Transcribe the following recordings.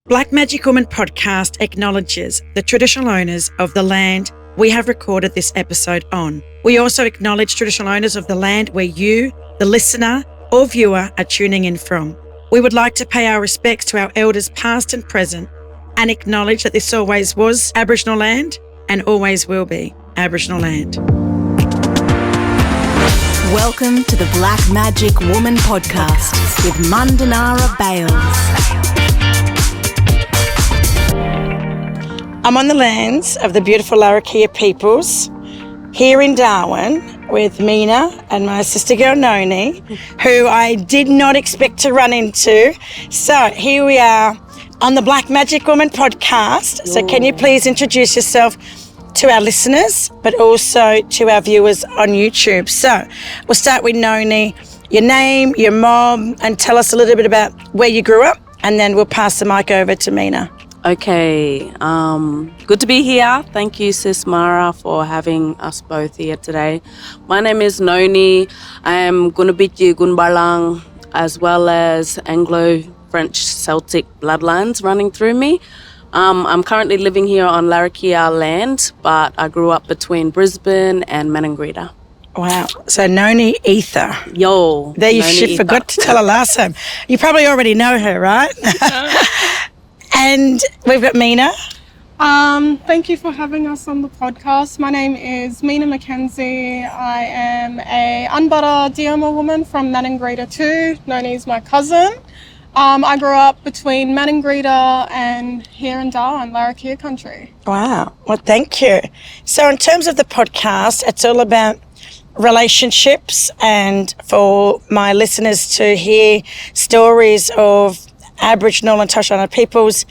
Black Magic Woman podcast acknowledges the traditional owners of the land we have recorded this episode on. We also acknowledge traditional owners of the land where you, the listener or viewer, are tuning in from. We would like to pay our respects to our elders past and present and acknowledge that this always was Aboriginal land and always will be Aboriginal land. Welcome to the Black Magic Woman podcast with Mayála-Bol. I'm on the lands of the beautiful Larrakia peoples here in Darwin with Menah and my sister girl Noni, who I did not expect to run into. So here we are on the Black Magic Woman podcast. So can you please introduce yourself to our listeners, but also to our viewers on YouTube? So we'll start with Noni, your name, your mom, and tell us a little bit about where you grew up, and then we'll pass the mic over to Menah. Okay, good to be here. Thank you, Sis Mara, for having us both here today. My name is Noni. I am Kunibídji, Kunbarlang, as well as anglo-French Celtic bloodlines running through me. I'm currently living here on Larrakia land, but I grew up between Brisbane and Maningrida. Wow. So Noni Eather. Yo. There you should forgot to tell her last time. You probably already know her, right? And we've got Menah. Thank you for having us on the podcast. My name is Menah Mckenzie. I am a Unbutter Dioma woman from Maningrida too. Noni is my cousin. I grew up between Maningrida and here in Darwin, Larrakia country. Wow. Well, thank you. So in terms of the podcast, it's all about relationships, and for my listeners to hear stories of Aboriginal and Torres Strait Islander peoples.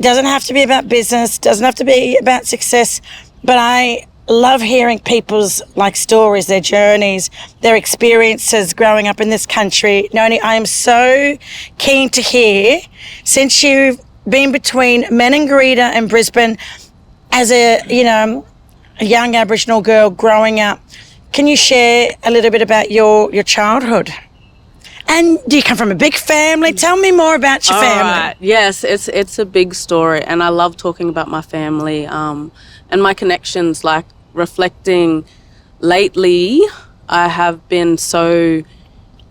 Doesn't have to be about business, doesn't have to be about success, but I love hearing people's stories, their journeys, their experiences growing up in this country. Noni, I am so keen to hear, since you've been between Maningrida and Brisbane as a young Aboriginal girl growing up, can you share a little bit about your childhood? And do you come from a big family? Tell me more about your family. Right. Yes, it's a big story, and I love talking about my family and my connections. Reflecting lately, I have been so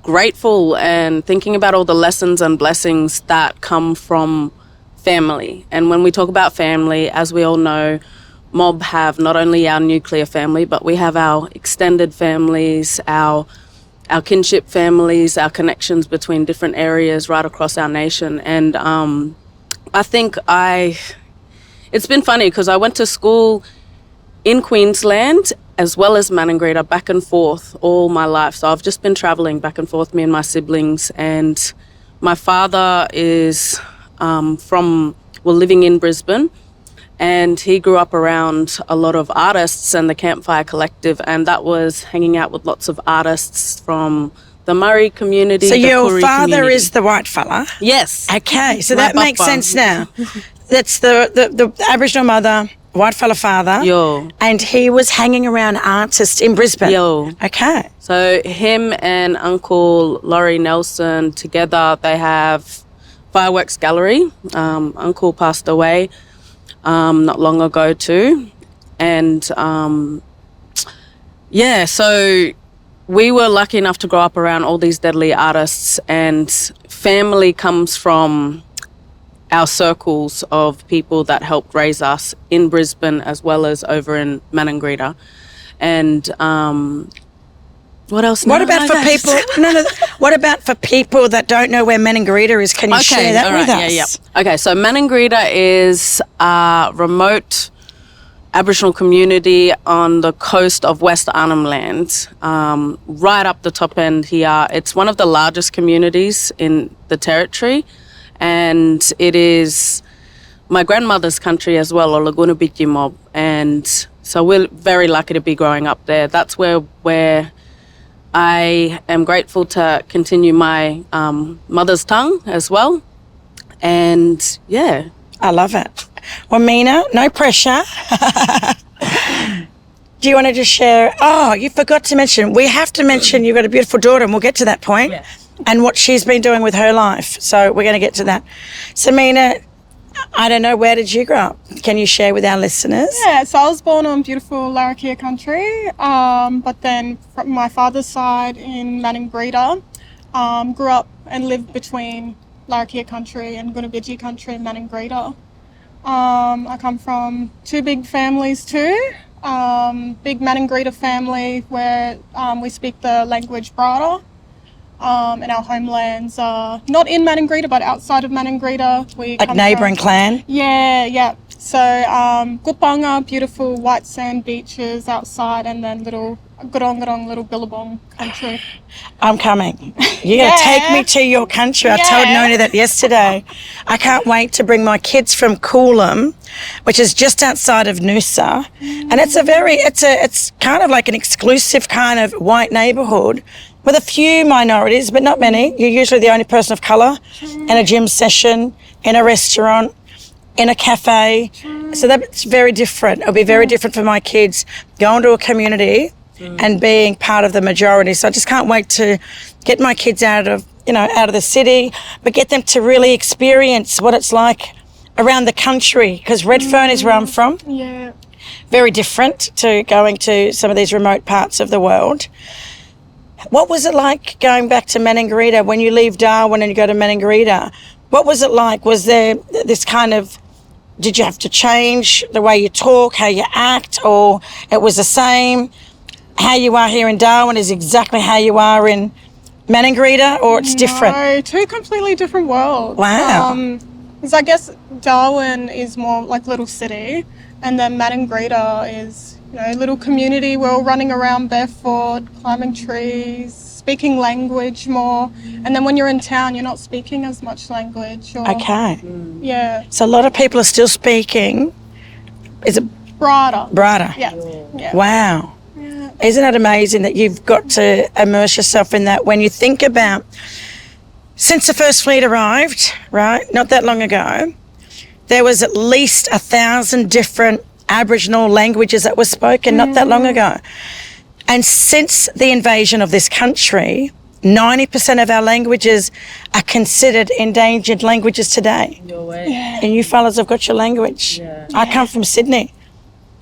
grateful and thinking about all the lessons and blessings that come from family. And when we talk about family, as we all know, Mob have not only our nuclear family, but we have our extended families, our kinship families, our connections between different areas right across our nation. And I think it's been funny because I went to school in Queensland as well as Maningrida, back and forth all my life. So I've just been traveling back and forth, me and my siblings. And my father is living in Brisbane, and he grew up around a lot of artists and the Campfire Collective, and that was hanging out with lots of artists from the Murray community. So your Koori father community. is the white fella? Yes. Okay, so My that makes papa. sense now. That's the Aboriginal mother, white fella father. Yo. And he was hanging around artists in Brisbane. Yo. Okay. So him and Uncle Laurie Nelson together, they have Fireworks Gallery. Uncle passed away not long ago too. And so we were lucky enough to grow up around all these deadly artists, and family comes from our circles of people that helped raise us in Brisbane as well as over in Maningrida. And what else? What about for people? What about for people that don't know where Maningrida is? Can you share that with us? Yeah. Okay, so Maningrida is a remote Aboriginal community on the coast of West Arnhemland, right up the top end here. It's one of the largest communities in the territory, and it is my grandmother's country as well, or Kunibídji mob, and so we're very lucky to be growing up there. That's where I am grateful to continue my mother's tongue as well. And yeah. I love it. Well, Menah, no pressure. Do you want to just share? Oh, you forgot to mention. We have to mention you've got a beautiful daughter, and we'll get to that point. Yes. And what she's been doing with her life. So we're going to get to that. So, Menah, I don't know, where did you grow up? Can you share with our listeners? Yeah, so I was born on beautiful Larrakia country, but then from my father's side in Maningrida, grew up and lived between Larrakia country and Kunibídji country in Maningrida. I come from two big families too. Big Maningrida family where we speak the language Brada. And our homelands are not in Maningrida but outside of Maningrida. We Like neighbouring clan? Yeah. So Gupanga, beautiful white sand beaches outside, and then little Godong, little Billabong country. I'm coming. You're going to take me to your country. I told Noni that yesterday. I can't wait to bring my kids from Coolum, which is just outside of Noosa. And it's kind of like an exclusive kind of white neighbourhood with a few minorities, but not many. You're usually the only person of colour in a gym session, in a restaurant, in a cafe. So that's very different. It'll be very different for my kids going to a community and being part of the majority. So I just can't wait to get my kids out of the city, but get them to really experience what it's like around the country, because Redfern is where I'm from. Yeah. Very different to going to some of these remote parts of the world. What was it like going back to Maningrida when you leave Darwin and you go to Maningrida? What was it like? Was there this kind of, did you have to change the way you talk, how you act, or it was the same? How you are here in Darwin is exactly how you are in Maningrida, or it's different? No, two completely different worlds. Wow. Because I guess Darwin is more like little city, and then Maningrida is, little community. We're all running around barefoot, climbing trees, speaking language more. And then when you're in town, you're not speaking as much language. Okay. Yeah. So a lot of people are still speaking. Is it Brada? Yeah. Wow. Isn't it amazing that you've got to immerse yourself in that when you think about, since the first fleet arrived, right, not that long ago, there was at least 1,000 different Aboriginal languages that were spoken not that long ago. And since the invasion of this country, 90% of our languages are considered endangered languages today. No way. Yeah. And you fellas have got your language. Yeah. I come from Sydney.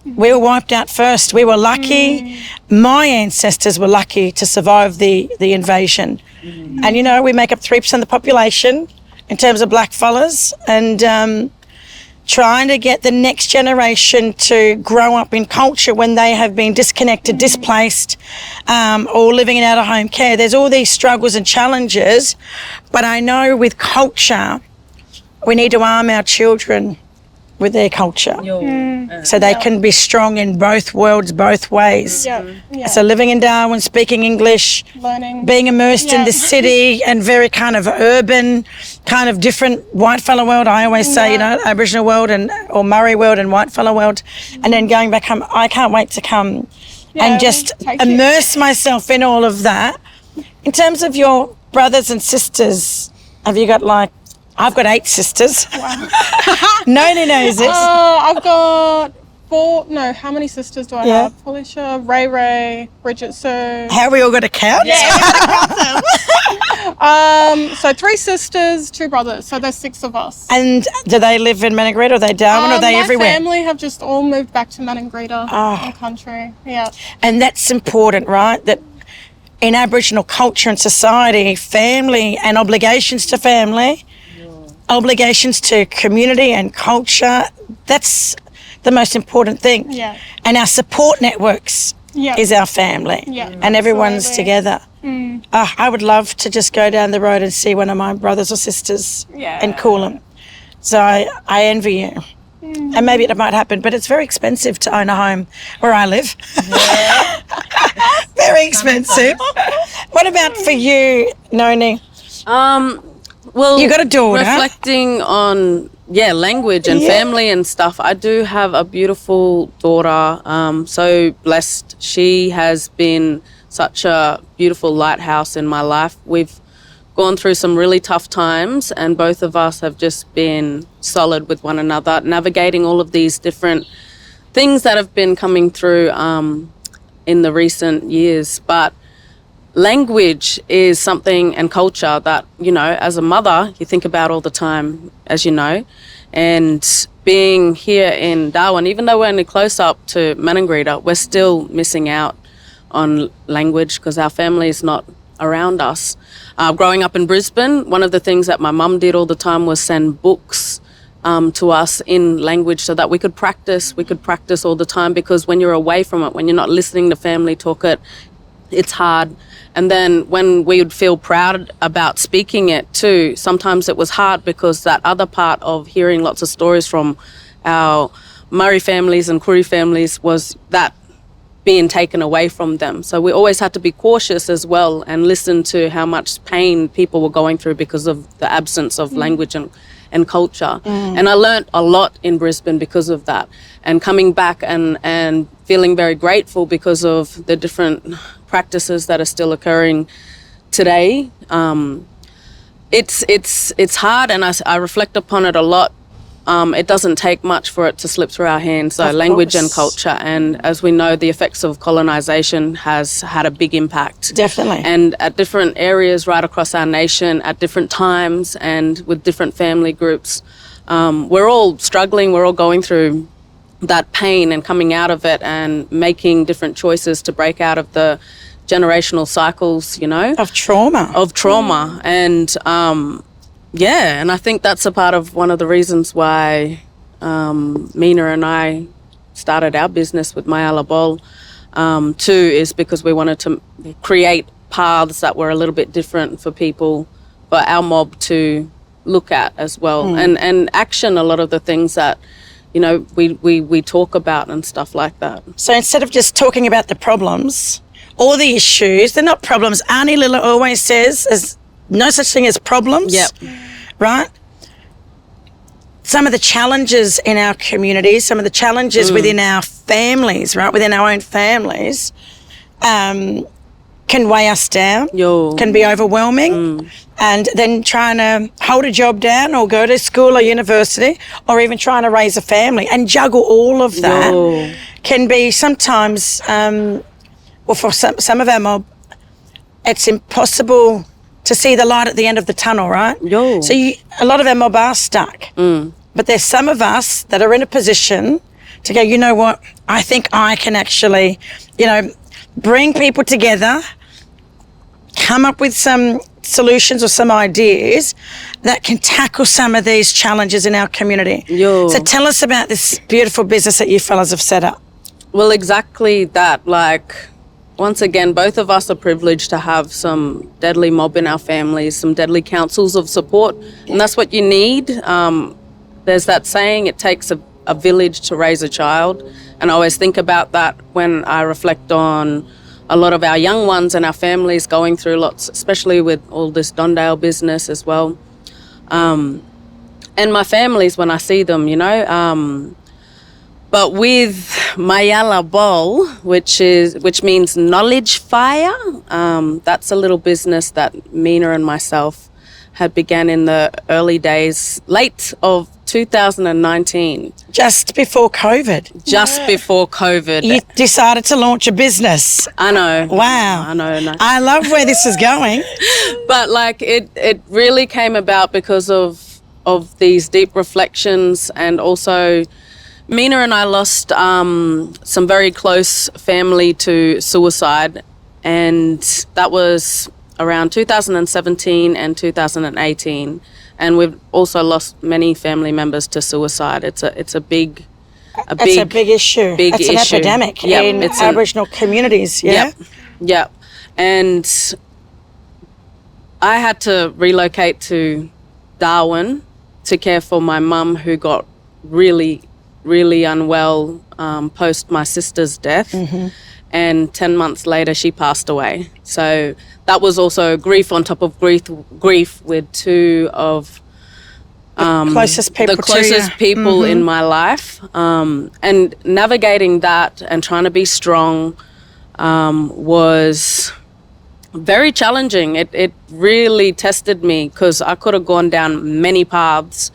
We were wiped out first. We were lucky. My ancestors were lucky to survive the invasion. And, we make up 3% of the population in terms of black fellas, and trying to get the next generation to grow up in culture when they have been disconnected, displaced, or living in out-of-home care. There's all these struggles and challenges, but I know with culture, we need to arm our children with their culture so they can be strong in both worlds, both ways. Yeah. So living in Darwin, speaking English, Learning. being immersed in the city and very kind of urban, kind of different white fella world. I always say, Aboriginal world or Murray world and white fella world. And then going back home, I can't wait to come and just immerse myself in all of that. In terms of your brothers and sisters, have you got I've got 8 sisters. Wow. Noni knows this. I've got 4. No, how many sisters do I have? Felicia, Ray, Bridget Sue. How we all got to count? Yeah, we got to count them. So 3 sisters, 2 brothers. So there's 6 of us. And do they live in Maningrida, or are they Darwin, or are they everywhere? My family have just all moved back to Maningrida, the country. Yeah. And that's important, right? That in Aboriginal culture and society, family and obligations to family, obligations to community and culture, that's the most important thing. Yeah. And our support networks is our family. Yeah. And everyone's Absolutely. together. I would love to just go down the road and see one of my brothers or sisters and call them. So I envy you. And maybe it might happen, but it's very expensive to own a home where I live. Yeah. Very expensive. What about for you, Noni? Well, you got a daughter. Reflecting on language and family and stuff, I do have a beautiful daughter. So blessed. She has been such a beautiful lighthouse in my life. We've gone through some really tough times, and both of us have just been solid with one another, navigating all of these different things that have been coming through in the recent years. But language is something, and culture, that, you know, as a mother, you think about all the time, as you know. And being here in Darwin, even though we're only close up to Maningrida, we're still missing out on language because our family is not around us. Growing up in Brisbane, one of the things that my mum did all the time was send books to us in language so that we could practice. We could practice all the time, because when you're away from it, when you're not listening to family talk it, it's hard. And then when we would feel proud about speaking it too, sometimes it was hard because that other part of hearing lots of stories from our Murray families and Koori families was that being taken away from them. So we always had to be cautious as well and listen to how much pain people were going through because of the absence of language and culture. And I learnt a lot in Brisbane because of that. And coming back and feeling very grateful because of the different practices that are still occurring today. It's hard, and I reflect upon it a lot. It doesn't take much for it to slip through our hands, so language and culture. And as we know, the effects of colonisation has had a big impact. Definitely. And at different areas right across our nation, at different times and with different family groups, we're all struggling, we're all going through that pain and coming out of it and making different choices to break out of the generational cycles, you know. Of trauma. And yeah, and I think that's a part of one of the reasons why Menah and I started our business with Mayála-Bol too, is because we wanted to create paths that were a little bit different for people, for our mob to look at as well, and action a lot of the things that, you know, we talk about and stuff like that. So instead of just talking about the problems or the issues, they're not problems. Auntie Lila always says there's no such thing as problems. Yep. Right? Some of the challenges in our communities, some of the challenges within our families, right, within our own families, can weigh us down, can be overwhelming. And then trying to hold a job down or go to school or university or even trying to raise a family and juggle all of that can be sometimes, well, for some of our mob, it's impossible to see the light at the end of the tunnel, right? So a lot of our mob are stuck. But there's some of us that are in a position to go, you know what, I think I can actually, you know, bring people together, come up with some solutions or some ideas that can tackle some of these challenges in our community. So tell us about this beautiful business that you fellas have set up. Well, exactly that. Like, once again, both of us are privileged to have some deadly mob in our families, some deadly councils of support, and that's what you need. There's that saying, it takes a village to raise a child, and I always think about that when I reflect on a lot of our young ones and our families going through lots, especially with all this Dondale business as well. And my families, when I see them, you know. But with Mayála-Bol, which means knowledge fire, that's a little business that Menah and myself had began in the early days, late of 2019. Just before COVID. Just before COVID. You decided to launch a business. I know. Wow. I know. I love where this is going. But like it really came about because of these deep reflections, and also Menah and I lost some very close family to suicide, and that was around 2017 and 2018. And we've also lost many family members to suicide. It's a big issue. It's an epidemic in Aboriginal communities. Yep. And I had to relocate to Darwin to care for my mum, who got really, really unwell post my sister's death. And 10 months later, she passed away. So that was also grief on top of grief with two of the closest people in my life. And navigating that and trying to be strong was very challenging. It really tested me, because I could have gone down many paths.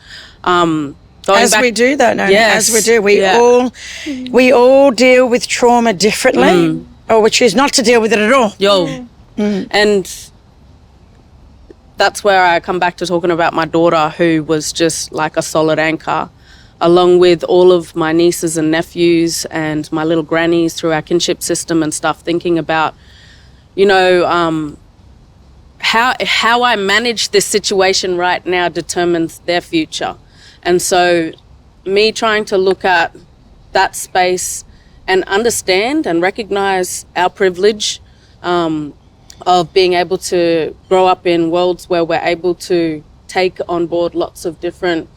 As we do, we all deal with trauma differently, or we choose not to deal with it at all. And that's where I come back to talking about my daughter, who was just like a solid anchor, along with all of my nieces and nephews and my little grannies through our kinship system and stuff, thinking about, you know, how I manage this situation right now determines their future. And so me trying to look at that space and understand and recognize our privilege of being able to grow up in worlds where we're able to take on board lots of different,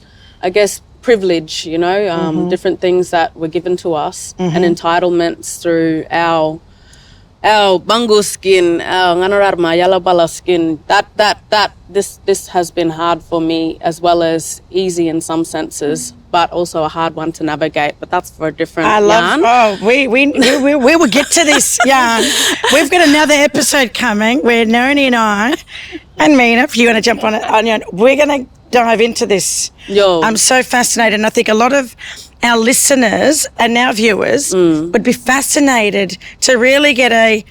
I guess, privilege, you know, different things that were given to us and entitlements through our bungu skin, our Mayála-Bol skin. This has been hard for me, as well as easy in some senses, but also a hard one to navigate. But that's for a different yarn. We will get to this yarn. We've got another episode coming where Noni and I, and Menah, if you want to jump on it, we're going to dive into this. Yo. I'm so fascinated, and I think a lot of our listeners and our viewers would be fascinated to really get a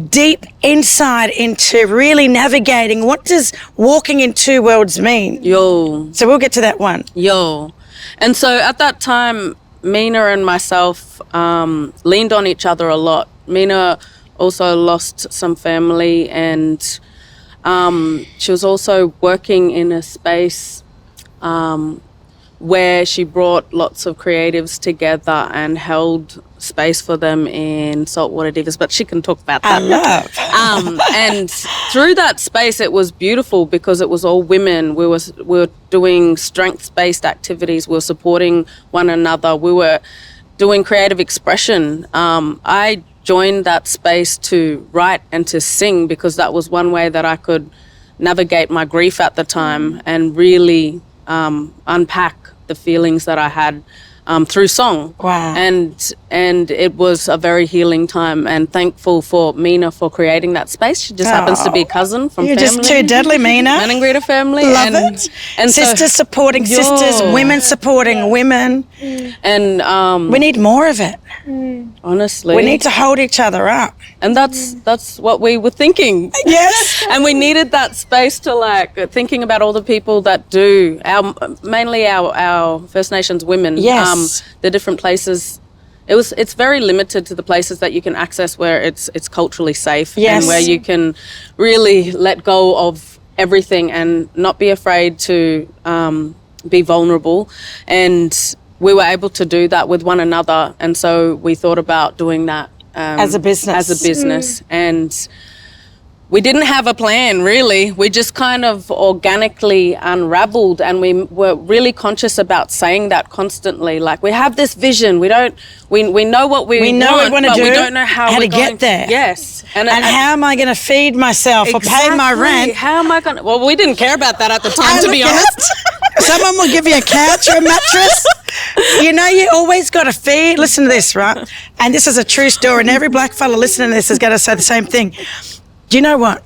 deep insight into really navigating what does walking in two worlds mean. Yo. So we'll get to that one. Yo. And so at that time, Menah and myself leaned on each other a lot. Menah also lost some family, and she was also working in a space where she brought lots of creatives together and held space for them in Saltwater Divas, but she can talk about that. I love. And through that space, it was beautiful because it was all women. We were doing strengths-based activities. We were supporting one another. We were doing creative expression. I joined that space to write and to sing because that was one way that I could navigate my grief at the time and really unpack the feelings that I had through song. Wow. And it was a very healing time, and thankful for Menah for creating that space. She just happens to be a cousin from You're family. just too deadly, Menah. Maningrida family. Love it. And sisters supporting sisters, women supporting women. And we need more of it. honestly. We need to hold each other up. And that's what we were thinking. Yes. And we needed that space to thinking about all the people that do mainly our First Nations women. Yes. The different places. It's very limited to the places that you can access where it's culturally safe. Yes. And where you can really let go of everything and not be afraid to be vulnerable. And we were able to do that with one another. And so we thought about doing that as a business. And we didn't have a plan, really. We just kind of organically unraveled, and we were really conscious about saying that constantly. Like, we have this vision. We know what we want, but we don't know how to get there. Yes. And how am I going to feed myself or pay my rent? How am I going to... Well, we didn't care about that at the time, to be honest. Someone will give you a couch or a mattress. You know, you always got to feed. Listen to this, right? And this is a true story, and every black fella listening to this is going to say the same thing. Do you know what?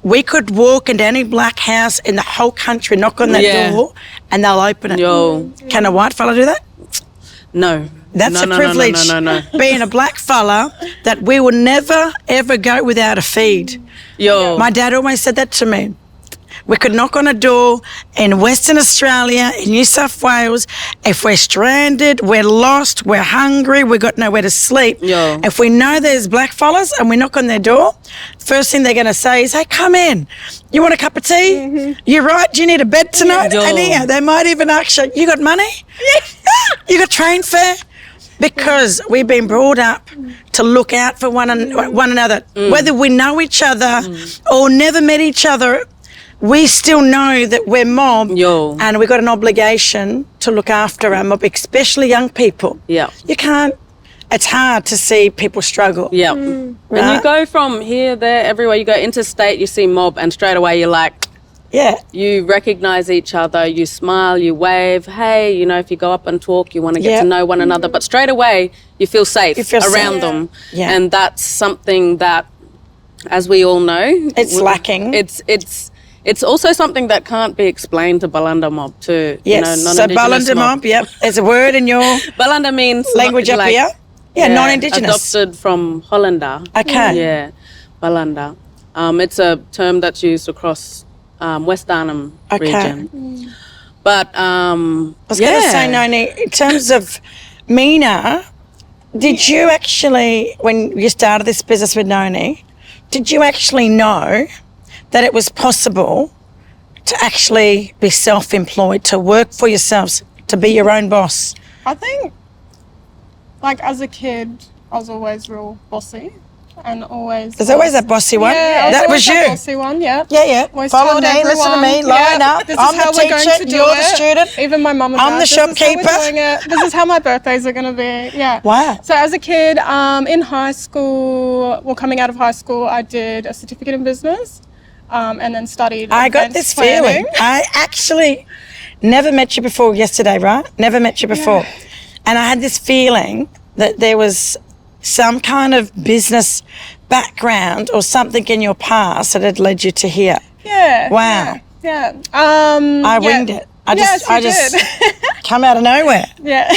We could walk into any black house in the whole country, knock on that door, and they'll open it. Yo. Can a white fella do that? No. That's a privilege. No. Being a black fella, that we will never, ever go without a feed. Yo. My dad always said that to me. We could knock on a door in Western Australia, in New South Wales. If we're stranded, we're lost, we're hungry, we've got nowhere to sleep. Yo. If we know there's black fellas and we knock on their door, first thing they're going to say is, hey, come in. You want a cup of tea? Mm-hmm. You right? Do you need a bed tonight? Yo. And here, they might even ask you, you got money? You got train fare? Because we've been brought up to look out for one another. Whether we know each other or never met each other, we still know that we're mob. Yo. And we've got an obligation to look after our mob, especially young people. Yeah. You can't, it's hard to see people struggle. Yeah. Right? And you go from here, there, everywhere. You go interstate, you see mob, and straight away you're like, yeah. You recognise each other, you smile, you wave. Hey, you know, if you go up and talk, you want to get to know one another. But straight away, you feel safe around them. Yeah. And that's something that, as we all know, it's lacking. It's also something that can't be explained to Balanda mob too. Yes, you know, so Balanda mob, yep. There's a word in your Balanda means language up here. Yeah, non-Indigenous. Adopted from Hollander. Okay. Yeah. Balanda. It's a term that's used across West Arnhem region. But I was going to say, Noni, in terms of Menah, did you actually, when you started this business with Noni, did you actually know that it was possible to actually be self-employed, to work for yourselves, to be your own boss? I think, like, as a kid, I was always real bossy. And always... There's always that bossy one. Yeah, that was you. That bossy one, yeah. Yeah. Always Follow told me, everyone, listen to me, line up. This is I'm how the we're going teacher, to do you're it. the student. Even my mum and I'm dad, the shopkeeper. This is how we're doing it. This is how my birthdays are going to be. Yeah. Wow. So as a kid, in high school, coming out of high school, I did a certificate in business and then studied I got this feeling. I actually never met you before yesterday, right? Never met you before. Yeah. And I had this feeling that there was some kind of business background or something in your past that had led you to here. Yeah. Wow. Yeah. I winged it. I just come out of nowhere. Yeah.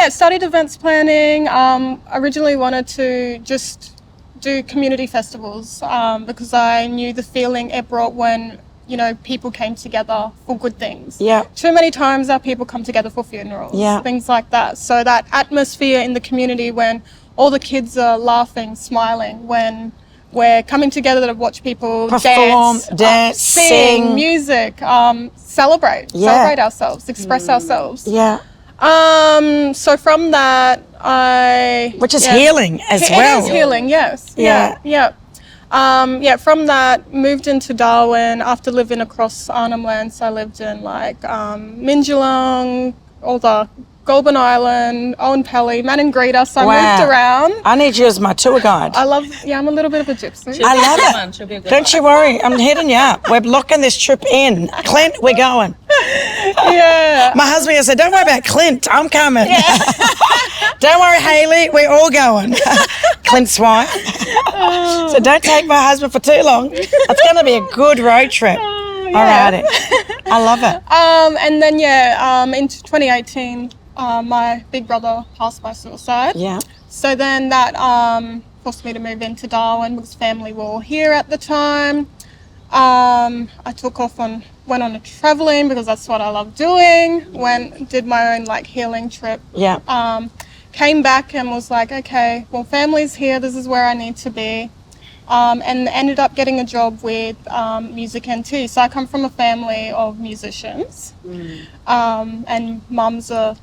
Studied events planning. Originally wanted to just do community festivals because I knew the feeling it brought when, you know, people came together for good things. Yeah. Too many times our people come together for funerals, things like that. So that atmosphere in the community when all the kids are laughing, smiling, when we're coming together to watch people perform, dance, sing, music, celebrate ourselves, express ourselves. Yeah. So from that, which is healing as well. It is healing, yes. Yeah. From that, moved into Darwin after living across Arnhemland. So I lived in like Minjalong, all the Goulburn Island, Owen Pelly, Maningrida. So I moved around. I need you as my tour guide. I'm a little bit of a gypsy. I love it. Don't you worry, I'm hitting you up. We're locking this trip in. Clint, we're going. Yeah. My husband said, don't worry about Clint, I'm coming. Yeah. Don't worry, Hayley, we're all going. Clint's wife. So don't take my husband for too long. It's going to be a good road trip. Alrighty. I love it. And then, in 2018, my big brother passed by suicide. Yeah. So then that forced me to move into Darwin because family were all here at the time. I took off went on a traveling because that's what I love doing. Did my own like healing trip. Yeah. Came back and was like, okay, well, family's here. This is where I need to be. And ended up getting a job with Music NT. So I come from a family of musicians. And mum's a,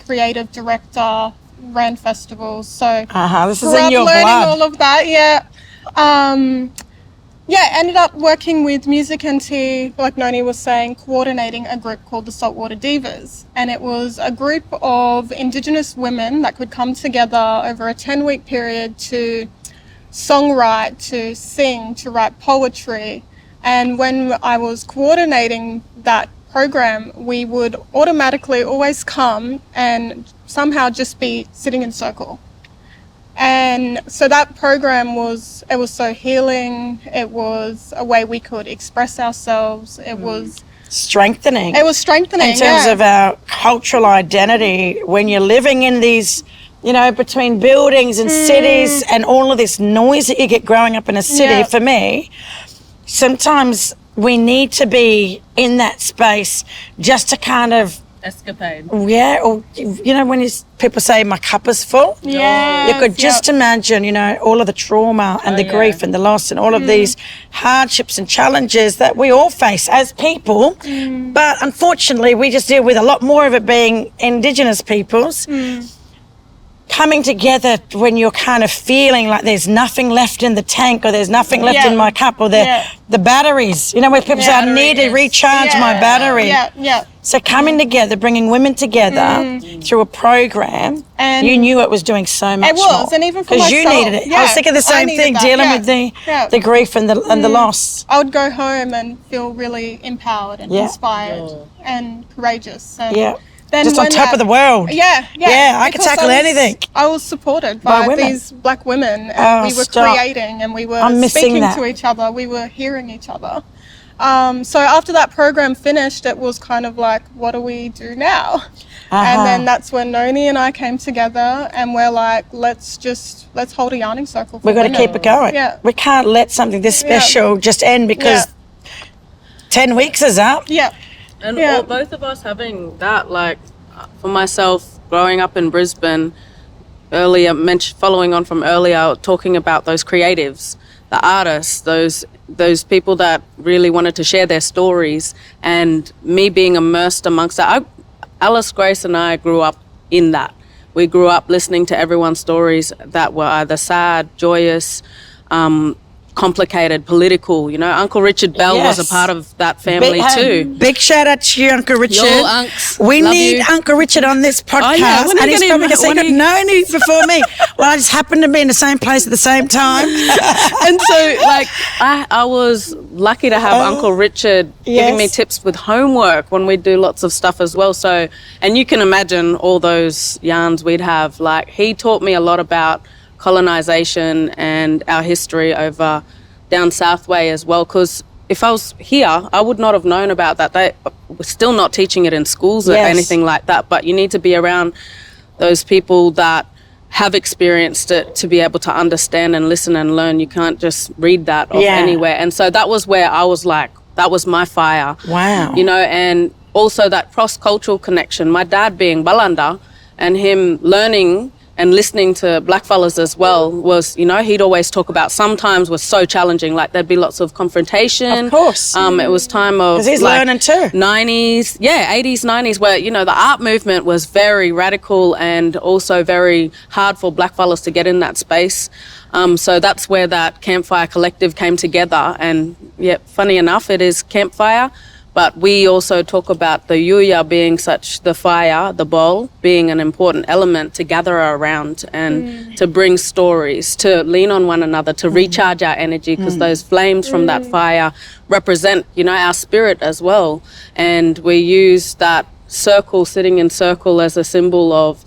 creative director, ran festivals. So this is in your learning blood. all of that, ended up working with Music NT, like Noni was saying, coordinating a group called the Saltwater Divas. And it was a group of Indigenous women that could come together over a 10-week period to songwrite, to sing, to write poetry. And when I was coordinating that program, we would automatically always come and somehow just be sitting in circle. And so that program was so healing. It was a way we could express ourselves. It was strengthening. It was strengthening in terms of our cultural identity. When you're living in these, between buildings and cities and all of this noise that you get growing up in a city, for me, sometimes we need to be in that space just to kind of escapade. Yeah, or when people say my cup is full, you could just imagine, all of the trauma and the grief and the loss and all of these hardships and challenges that we all face as people. But unfortunately, we just deal with a lot more of it being Indigenous peoples. Coming together when you're kind of feeling like there's nothing left in the tank or there's nothing left in my cup or the batteries, where people say, I need to recharge my battery. So coming together, bringing women together through a program, and you knew it was doing so much more. It was, and even for myself. Because you needed it. I was thinking the same thing, dealing with the grief and the loss. I would go home and feel really empowered and inspired and courageous. And then just on top of the world. I could tackle anything. I was supported by these black women, and we were creating, and we were speaking to each other. We were hearing each other. So after that program finished, it was kind of like, what do we do now? And then that's when Noni and I came together, and we're like, let's hold a yarning circle for We've got to women. keep it going. Yeah. We can't let something this special just end because 10 weeks is up. Yeah. And both of us having that, like, for myself, growing up in Brisbane, earlier, following on from earlier, talking about those creatives, the artists, those people that really wanted to share their stories, and me being immersed amongst that. Alice, Grace and I grew up in that. We grew up listening to everyone's stories that were either sad, joyous, complicated, political. You know, Uncle Richard Bell was a part of that family too. Big shout out to you, Uncle Richard. Your unks. We Love need you. Uncle Richard on this podcast. When are And you he's gonna- probably going to say, when are you- Noni before me. Well, I just happened to be in the same place at the same time. And so, like, I was lucky to have Uncle Richard giving me tips with homework when we do lots of stuff as well. So, and you can imagine all those yarns we'd have. Like, he taught me a lot about colonisation and our history over down South Way as well, because if I was here, I would not have known about that. They were still not teaching it in schools or anything like that, but you need to be around those people that have experienced it to be able to understand and listen and learn. You can't just read that off anywhere. And so that was where I was like, that was my fire. Wow. You know, and also that cross-cultural connection. My dad being Balanda and him learning and listening to blackfellas as well was, you know, he'd always talk about sometimes was so challenging, like there'd be lots of confrontation. Of course. It was time of... Because he's like, learning too. 90s, 80s, 90s, where, you know, the art movement was very radical and also very hard for blackfellas to get in that space. So that's where that Campfire Collective came together. And, funny enough, it is Campfire. But we also talk about the yuya being the fire, the bowl, being an important element to gather around and to bring stories, to lean on one another, to recharge our energy, because those flames from that fire represent, you know, our spirit as well. And we use that circle, sitting in circle, as a symbol of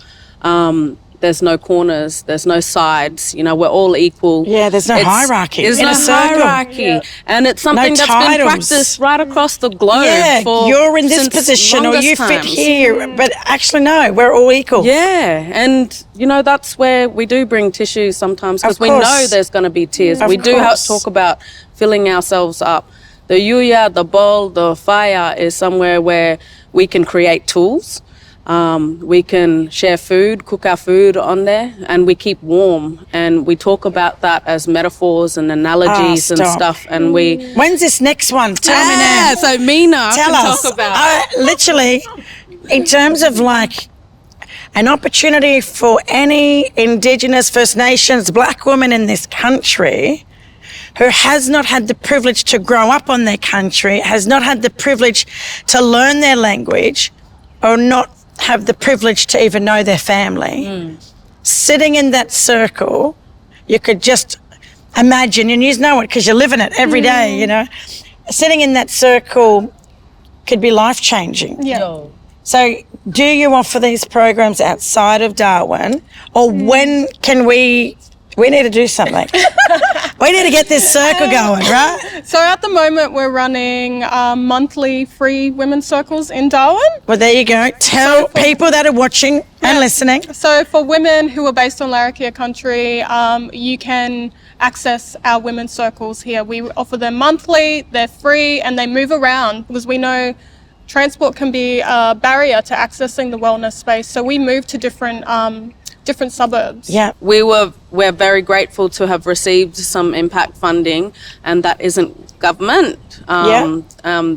there's no corners, there's no sides, you know, we're all equal. Yeah, there's no hierarchy. There's in no a circle. hierarchy. And it's something No that's titles. been practiced right across the globe. Yeah, for you're in this since position or longest you fit times. here. But actually, no, we're all equal. Yeah, and, you know, that's where we do bring tissues sometimes, because Of we course. know there's going to be tears. Of We do course. talk about filling ourselves up. The yuya, the bowl, the fire is somewhere where we can create tools. We can share food, cook our food on there, and we keep warm. And we talk about that as metaphors and analogies and stop. stuff. And we... When's this next one? Tell me now. So Menah Tell can us. talk about... Literally, in terms of like an opportunity for any Indigenous, First Nations, Black woman in this country who has not had the privilege to grow up on their country, has not had the privilege to learn their language, or not have the privilege to even know their family. Sitting in that circle, you could just imagine, and you know it because you're living it every day, you know. Sitting in that circle could be life-changing. Yeah. So do you offer these programs outside of Darwin, or when can we need to do something. We need to get this circle going, right? So at the moment we're running monthly free women's circles in Darwin. Well, there you go. Tell people that are watching and listening. So for women who are based on Larrakia country, you can access our women's circles here. We offer them monthly, they're free, and they move around because we know transport can be a barrier to accessing the wellness space. So we move to different suburbs. Yeah. We're very grateful to have received some impact funding, and that isn't government.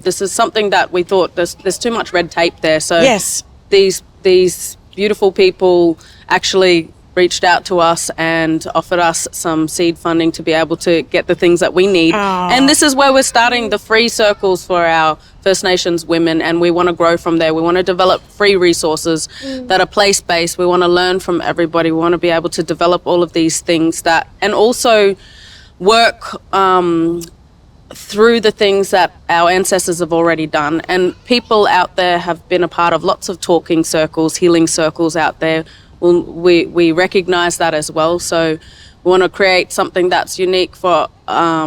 This is something that we thought there's too much red tape there. So Yes. these beautiful people actually reached out to us and offered us some seed funding to be able to get the things that we need. And this is where we're starting the free circles for our First Nations women, and we want to grow from there. We want to develop free resources that are place-based. We want to learn from everybody. We want to be able to develop all of these things and also work through the things that our ancestors have already done. And people out there have been a part of lots of talking circles, healing circles out there. We recognise that as well. So we want to create something that's unique for our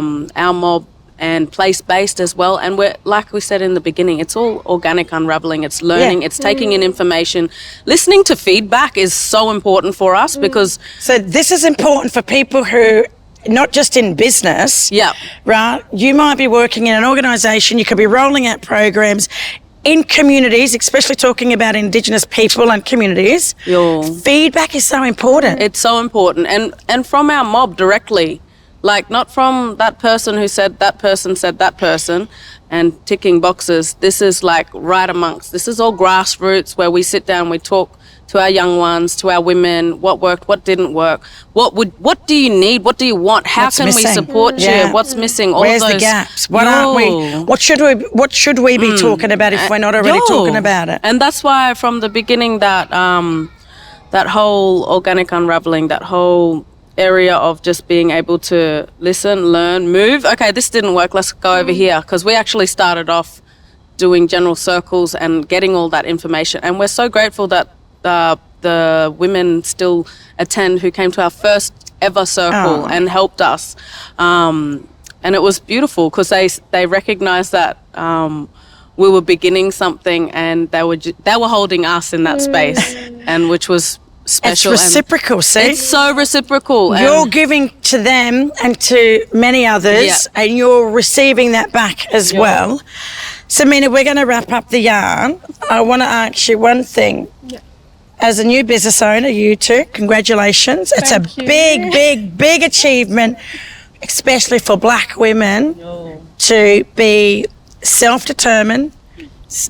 mob and place-based as well. And we're, like we said in the beginning, it's all organic unraveling. It's learning. It's taking in information. Listening to feedback is so important for us because... So this is important for people who, not just in business, right? You might be working in an organisation, you could be rolling out programs in communities, especially talking about Indigenous people and communities. Feedback is so important. It's so important. And from our mob directly, like not from that person who said that person and ticking boxes. This is like right amongst, this is all grassroots where we sit down, we talk to our young ones, to our women, what worked, what didn't work, what do you need, what do you want, how What's can missing? we support you, what's missing, all Where's those. the gaps? What aren't we? What should we be talking about if we're not already talking about it? And that's why from the beginning that that whole organic unraveling, that whole area of just being able to listen, learn, move. Okay, this didn't work, let's go over here, because we actually started off doing general circles and getting all that information, and we're so grateful that the women still attend who came to our first ever circle and helped us, and it was beautiful because they recognized that we were beginning something, and they were holding us in that space, and which was special. It's reciprocal, see? It's so reciprocal. You're giving to them and to many others, and you're receiving that back as well. So, Menah, we're going to wrap up the yarn. I want to ask you one thing. As a new business owner, you too, congratulations. It's Thank a you. big achievement, especially for black women, to be self-determined,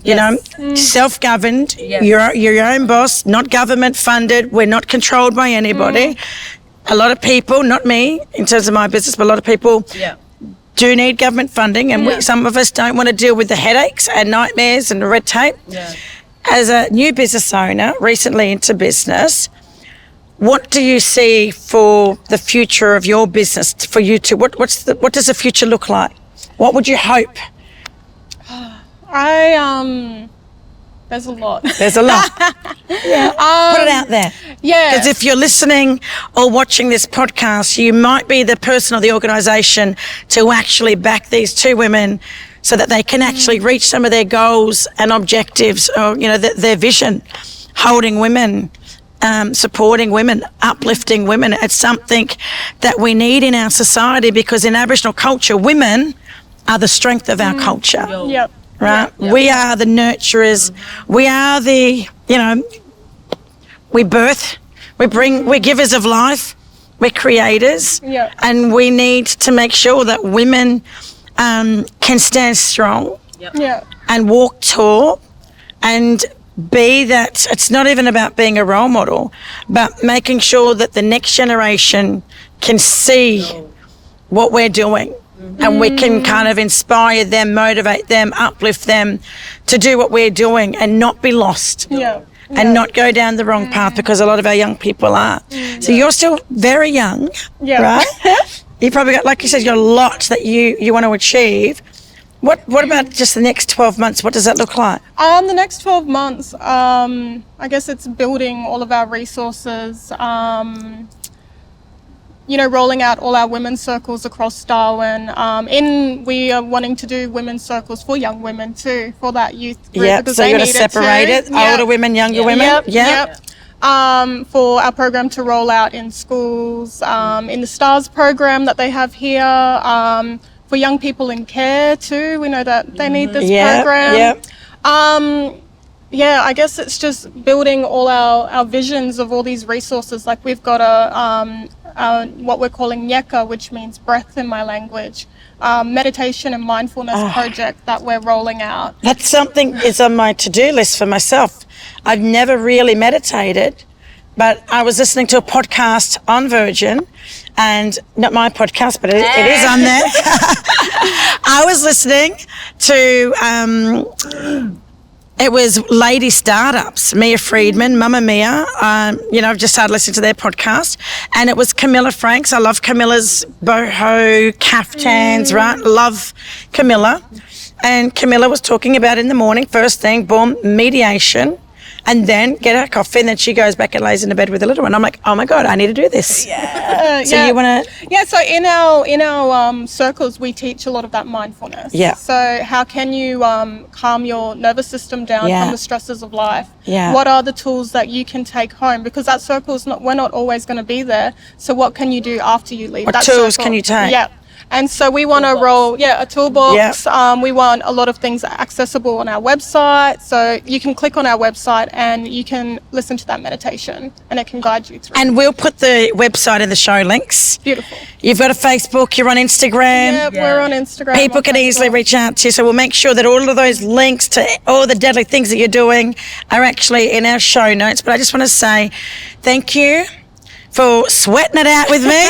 you know, self-governed. You're your own boss, not government funded. We're not controlled by anybody. A lot of people, not me in terms of my business, but a lot of people do need government funding, and some of us don't want to deal with the headaches and nightmares and the red tape. As a new business owner, recently into business, what do you see for the future of your business, for you to, what does the future look like? What would you hope? There's a lot. There's a lot. Put it out there. Because if you're listening or watching this podcast, you might be the person or the organisation to actually back these two women so that they can actually reach some of their goals and objectives, or, you know, their vision, holding women, supporting women, uplifting women. It's something that we need in our society, because in Aboriginal culture, women are the strength of our culture. Right? We are the nurturers. We are the, you know, we birth, we're givers of life, we're creators, and we need to make sure that women can stand strong and walk tall and be that. It's not even about being a role model, but making sure that the next generation can see what we're doing, and we can kind of inspire them, motivate them, uplift them to do what we're doing and not be lost. And not go down the wrong path, because a lot of our young people are. So you're still very young, right? You probably got, like you said, you got a lot that you want to achieve. What about just the next 12 months? What does that look like? The next 12 months, I guess it's building all of our resources, you know, rolling out all our women's circles across Darwin. We are wanting to do women's circles for young women too, for that youth group. So you're going to separate it, older women, younger women? For our program to roll out in schools, in the STARS program that they have here, for young people in care too. We know that they need this program. I guess it's just building all our visions of all these resources. Like we've got what we're calling Nyeka, which means breath in my language, meditation and mindfulness project that we're rolling out. That's something is on my to-do list for myself. I've never really meditated, but I was listening to a podcast on Virgin, and not my podcast, but it is on there. I was listening to it was Lady Startups, Mia Friedman, Mama Mia. I've just started listening to their podcast, and it was Camilla Franks. I love Camilla's boho caftans, right? Love Camilla. And Camilla was talking about in the morning, first thing, boom, mediation, and then get her coffee, and then she goes back and lays in the bed with the little one. I'm like, oh my God, I need to do this. So you want to? Yeah, so in our circles, we teach a lot of that mindfulness. Yeah. So how can you calm your nervous system down from the stresses of life? Yeah. What are the tools that you can take home? Because that circle's we're not always going to be there. So what can you do after you leave that circle? What tools can you take? Yeah. And so we want to roll, a toolbox. Yep. We want a lot of things accessible on our website. So you can click on our website and you can listen to that meditation and it can guide you through. And we'll put the website in the show links. Beautiful. You've got a Facebook, you're on Instagram. Yeah, we're on Instagram. People can easily reach out to you. So we'll make sure that all of those links to all the deadly things that you're doing are actually in our show notes. But I just want to say thank you for sweating it out with me.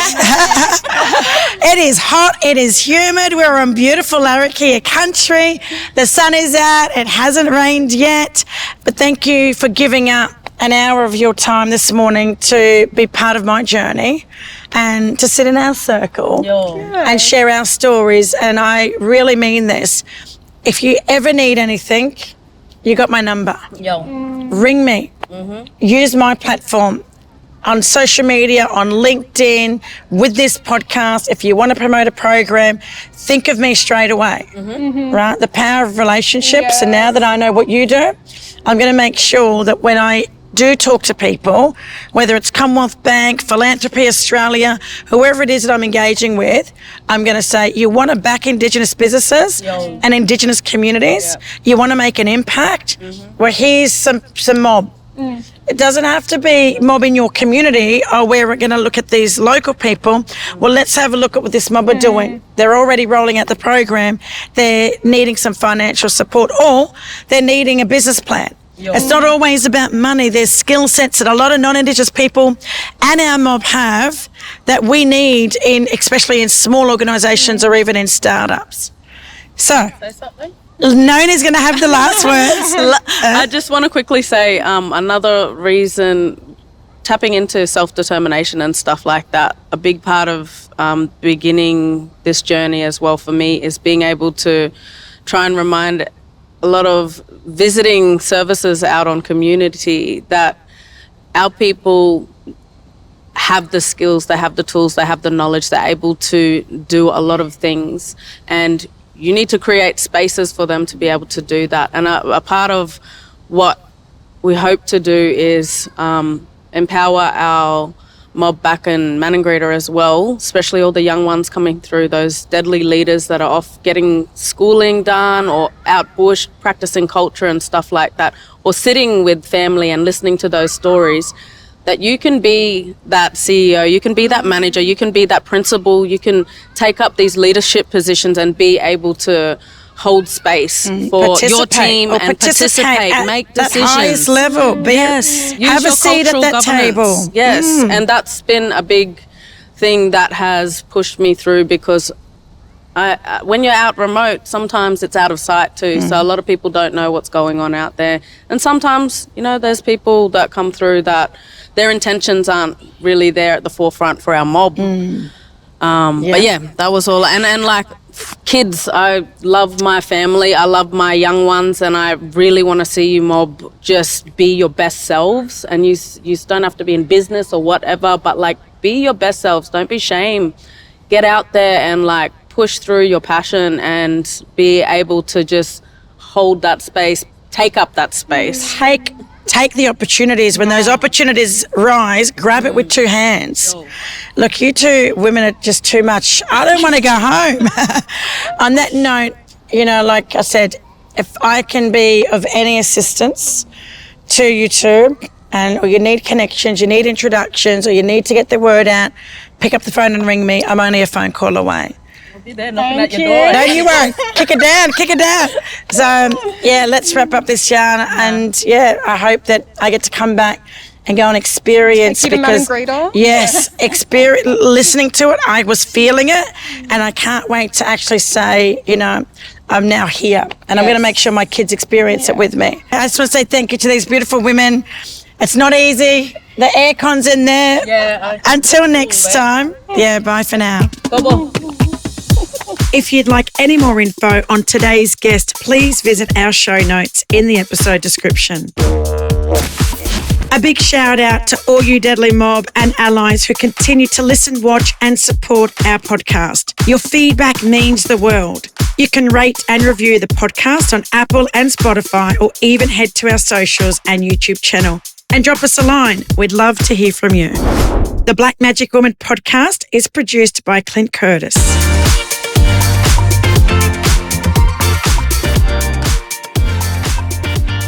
It is hot, it is humid, we're on beautiful Larrakia country, the sun is out, it hasn't rained yet, but thank you for giving up an hour of your time this morning to be part of my journey and to sit in our circle and share our stories. And I really mean this. If you ever need anything, you got my number. Ring me. Use my platform. On social media, on LinkedIn, with this podcast. If you want to promote a program, think of me straight away, right? The power of relationships. And now that I know what you do, I'm going to make sure that when I do talk to people, whether it's Commonwealth Bank, Philanthropy Australia, whoever it is that I'm engaging with, I'm going to say, you want to back Indigenous businesses and Indigenous communities? You want to make an impact? Well, here's some mob. It doesn't have to be mob in your community or where we're going to look at these local people. Well, let's have a look at what this mob are doing. They're already rolling out the program. They're needing some financial support or they're needing a business plan. It's not always about money. There's skill sets that a lot of non-Indigenous people and our mob have that we need especially in small organisations or even in startups. So, Noni's going to have the last words. I just want to quickly say another reason, tapping into self-determination and stuff like that, a big part of beginning this journey as well for me is being able to try and remind a lot of visiting services out on community that our people have the skills, they have the tools, they have the knowledge, they're able to do a lot of things, and you need to create spaces for them to be able to do that. And a part of what we hope to do is empower our mob back in Maningrida as well, especially all the young ones coming through, those deadly leaders that are off getting schooling done or out bush practicing culture and stuff like that, or sitting with family and listening to those stories, that you can be that CEO, you can be that manager, you can be that principal, you can take up these leadership positions and be able to hold space for your team and participate, make decisions. That highest level. Have a seat at that table. Yes, and that's been a big thing that has pushed me through, because when you're out remote, sometimes it's out of sight too. So a lot of people don't know what's going on out there. And sometimes, there's people that come through that their intentions aren't really there at the forefront for our mob. But yeah, that was all. And like kids, I love my family, I love my young ones, and I really want to see you mob just be your best selves. And you don't have to be in business or whatever, but like be your best selves. Don't be ashamed. Get out there and like push through your passion and be able to just hold that space, take up that space. Take the opportunities. When those opportunities rise, grab it with two hands. Look, you two women are just too much. I don't want to go home. On that note, like I said, if I can be of any assistance to you two, or you need connections, you need introductions, or you need to get the word out, pick up the phone and ring me. I'm only a phone call away. Be there knocking at your door. No, you won't. Kick it down. So, let's wrap up this yarn. And, I hope that I get to come back and go and experience. Take you to Maningrida. Yes, listening to it, I was feeling it. And I can't wait to actually say, I'm now here. And I'm going to make sure my kids experience it with me. I just want to say thank you to these beautiful women. It's not easy. The aircon's in there. Yeah. Until next time. Yeah, bye for now. Bye-bye. If you'd like any more info on today's guest, please visit our show notes in the episode description. A big shout out to all you Deadly Mob and allies who continue to listen, watch and support our podcast. Your feedback means the world. You can rate and review the podcast on Apple and Spotify, or even head to our socials and YouTube channel and drop us a line. We'd love to hear from you. The Black Magic Woman podcast is produced by Clint Curtis.